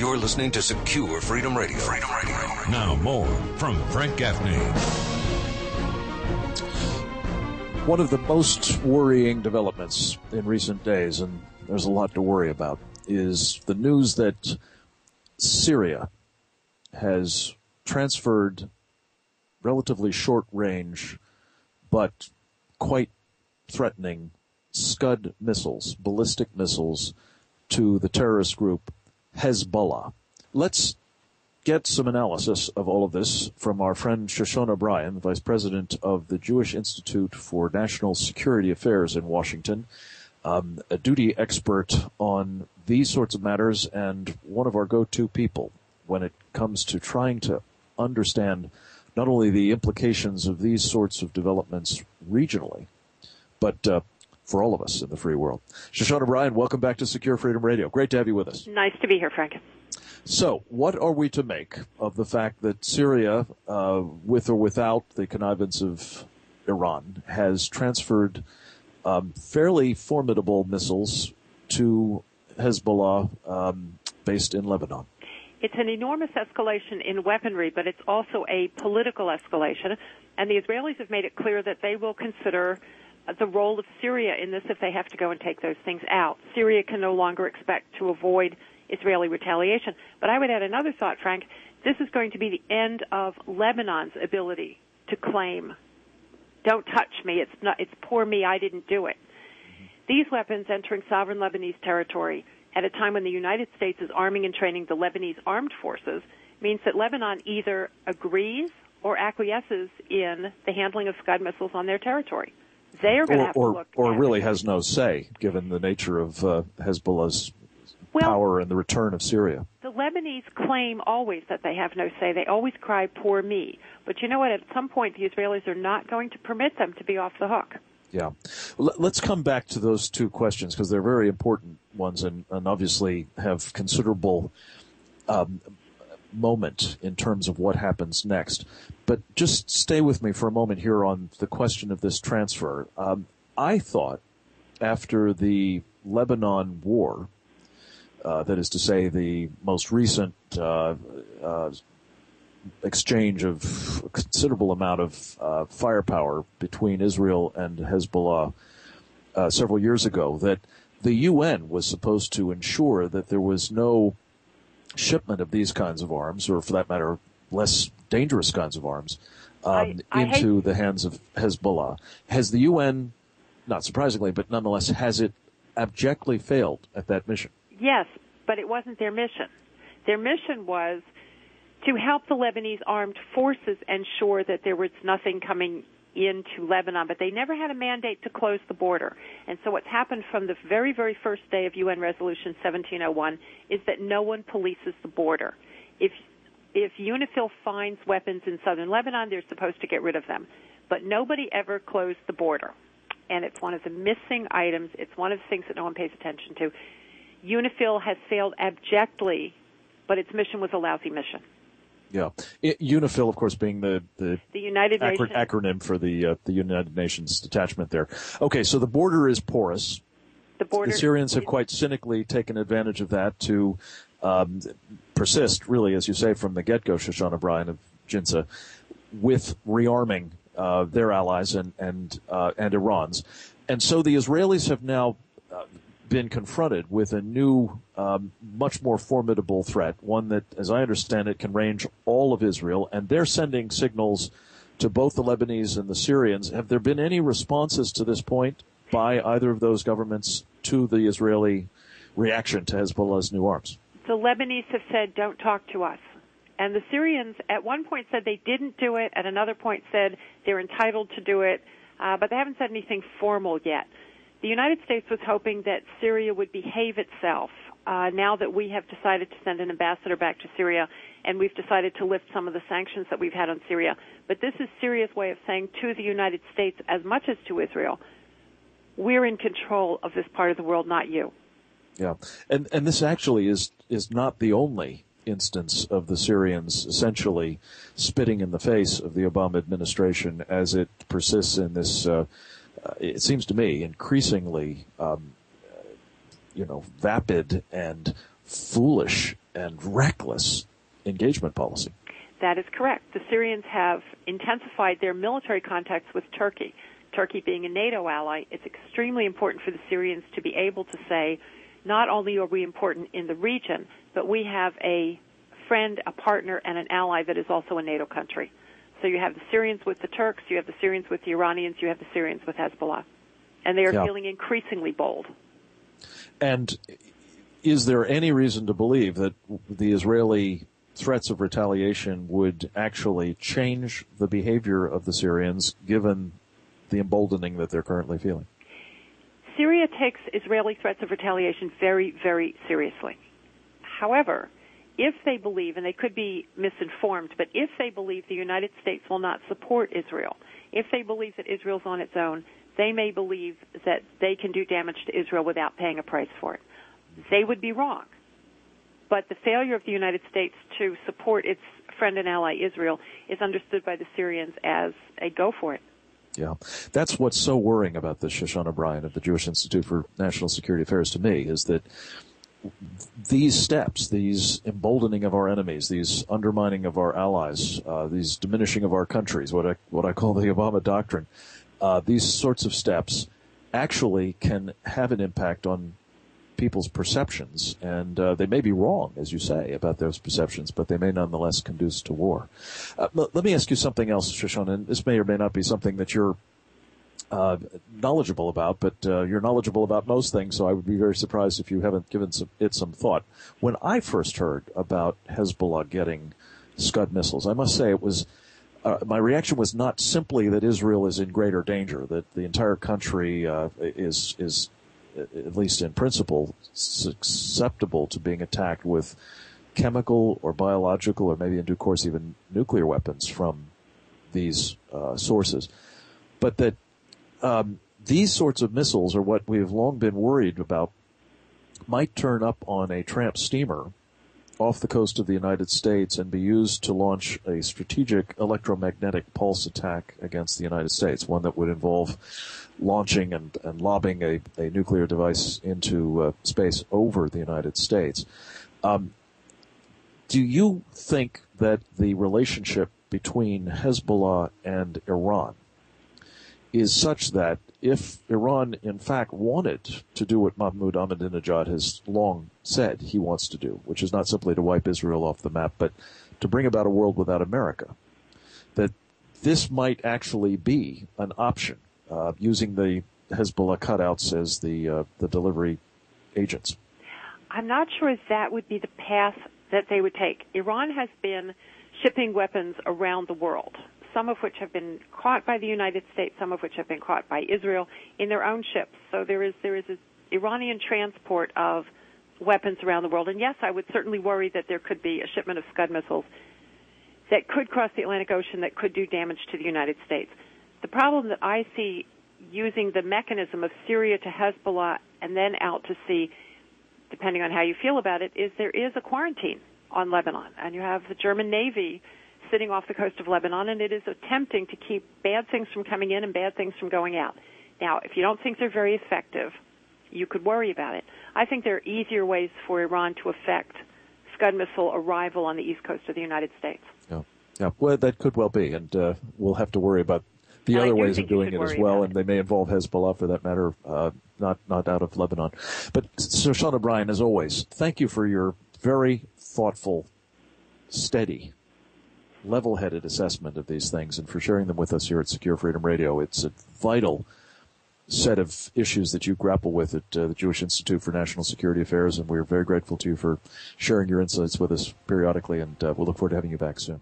You're listening to Secure Freedom Radio. Freedom Radio. Now more from Frank Gaffney. One of the most worrying developments in recent days, and there's a lot to worry about, is the news that Syria has transferred relatively short-range but quite threatening Scud missiles, ballistic missiles, to the terrorist group Hezbollah. Let's get some analysis of all of this from our friend Shoshana Bryen, the Vice President of the Jewish Institute for National Security Affairs in Washington, a duty expert on these sorts of matters and one of our go-to people when it comes to trying to understand not only the implications of these sorts of developments regionally, but for all of us in the free world. Shoshana Bryen, welcome back to Secure Freedom Radio. Great to have you with us. Nice to be here, Frank. So, what are we to make of the fact that Syria, with or without the connivance of Iran, has transferred fairly formidable missiles to Hezbollah based in Lebanon? It's an enormous escalation in weaponry, but it's also a political escalation. And the Israelis have made it clear that they will consider the role of Syria in this if they have to go and take those things out. Syria can no longer expect to avoid Israeli retaliation. But I would add another thought, Frank. This is going to be the end of Lebanon's ability to claim, don't touch me, it's poor me, I didn't do it. These weapons entering sovereign Lebanese territory at a time when the United States is arming and training the Lebanese armed forces means that Lebanon either agrees or acquiesces in the handling of Scud missiles on their territory. They are going to have to look or really has no say, given the nature of Hezbollah's power and the return of Syria. The Lebanese claim always that they have no say. They always cry, poor me. But you know what? At some point, the Israelis are not going to permit them to be off the hook. Yeah. Let's come back to those two questions because they're very important ones and obviously have considerable moment in terms of what happens next. But just stay with me for a moment here on the question of this transfer. I thought after the Lebanon war, that is to say the most recent exchange of a considerable amount of firepower between Israel and Hezbollah several years ago, that the UN was supposed to ensure that there was no shipment of these kinds of arms, or for that matter, less dangerous kinds of arms, into the hands of Hezbollah. Has the UN, not surprisingly, but nonetheless, has it abjectly failed at that mission? Yes, but it wasn't their mission. Their mission was to help the Lebanese armed forces ensure that there was nothing coming into Lebanon, but they never had a mandate to close the border. And so what's happened from the very, very first day of UN Resolution 1701 is that no one polices the border. If UNIFIL finds weapons in southern Lebanon, they're supposed to get rid of them. But nobody ever closed the border. And it's one of the missing items. It's one of the things that no one pays attention to. UNIFIL has failed abjectly, but its mission was a lousy mission. Yeah, UNIFIL, of course, being the United Nations acronym for the United Nations detachment there. Okay, so the border is porous. The Syrians have quite cynically taken advantage of that to persist, really, as you say, from the get-go, Shoshana Bryen of JINSA, with rearming their allies and Iran's. And so the Israelis have now been confronted with a new, much more formidable threat, one that, as I understand it, can range all of Israel, and they're sending signals to both the Lebanese and the Syrians. Have there been any responses to this point by either of those governments to the Israeli reaction to Hezbollah's new arms? The Lebanese have said, don't talk to us. And the Syrians at one point said they didn't do it, at another point said they're entitled to do it, but they haven't said anything formal yet. The United States was hoping that Syria would behave itself now that we have decided to send an ambassador back to Syria and we've decided to lift some of the sanctions that we've had on Syria. But this is Syria's way of saying to the United States, as much as to Israel, we're in control of this part of the world, not you. Yeah, and this actually is not the only instance of the Syrians essentially spitting in the face of the Obama administration as it persists in this it seems to me, increasingly, vapid and foolish and reckless engagement policy. That is correct. The Syrians have intensified their military contacts with Turkey. Turkey being a NATO ally, it's extremely important for the Syrians to be able to say, not only are we important in the region, but we have a friend, a partner, and an ally that is also a NATO country. So you have the Syrians with the Turks, you have the Syrians with the Iranians, you have the Syrians with Hezbollah. And they are feeling increasingly bold. And is there any reason to believe that the Israeli threats of retaliation would actually change the behavior of the Syrians given the emboldening that they're currently feeling? Syria takes Israeli threats of retaliation very, very seriously. However, if they believe, and they could be misinformed, but if they believe the United States will not support Israel, if they believe that Israel's on its own, they may believe that they can do damage to Israel without paying a price for it. They would be wrong. But the failure of the United States to support its friend and ally Israel is understood by the Syrians as a go for it. Yeah, that's what's so worrying about this, Shoshana Bryen of the Jewish Institute for National Security Affairs to me, is that these steps, these emboldening of our enemies, these undermining of our allies, these diminishing of our countries, what I call the Obama doctrine, these sorts of steps actually can have an impact on people's perceptions, and they may be wrong, as you say, about those perceptions, but they may nonetheless conduce to war. Let me ask you something else, Shoshana, and this may or may not be something that you're knowledgeable about, but you're knowledgeable about most things, so I would be very surprised if you haven't given it some thought. When I first heard about Hezbollah getting Scud missiles, I must say it was my reaction was not simply that Israel is in greater danger, that the entire country is at least in principle, susceptible to being attacked with chemical or biological or maybe in due course even nuclear weapons from these sources. But that these sorts of missiles are what we have long been worried about might turn up on a tramp steamer off the coast of the United States and be used to launch a strategic electromagnetic pulse attack against the United States, one that would involve launching and lobbing a nuclear device into space over the United States. Do you think that the relationship between Hezbollah and Iran is such that if Iran, in fact, wanted to do what Mahmoud Ahmadinejad has long said he wants to do, which is not simply to wipe Israel off the map, but to bring about a world without America, that this might actually be an option, using the Hezbollah cutouts as the delivery agents? I'm not sure that would be the path that they would take. Iran has been shipping weapons around the world, some of which have been caught by the United States, some of which have been caught by Israel in their own ships. So there is an Iranian transport of weapons around the world. And yes, I would certainly worry that there could be a shipment of Scud missiles that could cross the Atlantic Ocean that could do damage to the United States. The problem that I see using the mechanism of Syria to Hezbollah and then out to sea, depending on how you feel about it, is there is a quarantine on Lebanon. And you have the German Navy sitting off the coast of Lebanon, and it is attempting to keep bad things from coming in and bad things from going out. Now, if you don't think they're very effective, you could worry about it. I think there are easier ways for Iran to affect Scud missile arrival on the east coast of the United States. Yeah. Well, that could well be, and we'll have to worry about the other ways of doing it as well, and they may involve Hezbollah for that matter, not out of Lebanon. But Shoshana Bryen, as always, thank you for your very thoughtful, steady, level-headed assessment of these things and for sharing them with us here at Secure Freedom Radio. It's a vital set of issues that you grapple with at the Jewish Institute for National Security Affairs, and we're very grateful to you for sharing your insights with us periodically, and we'll look forward to having you back soon.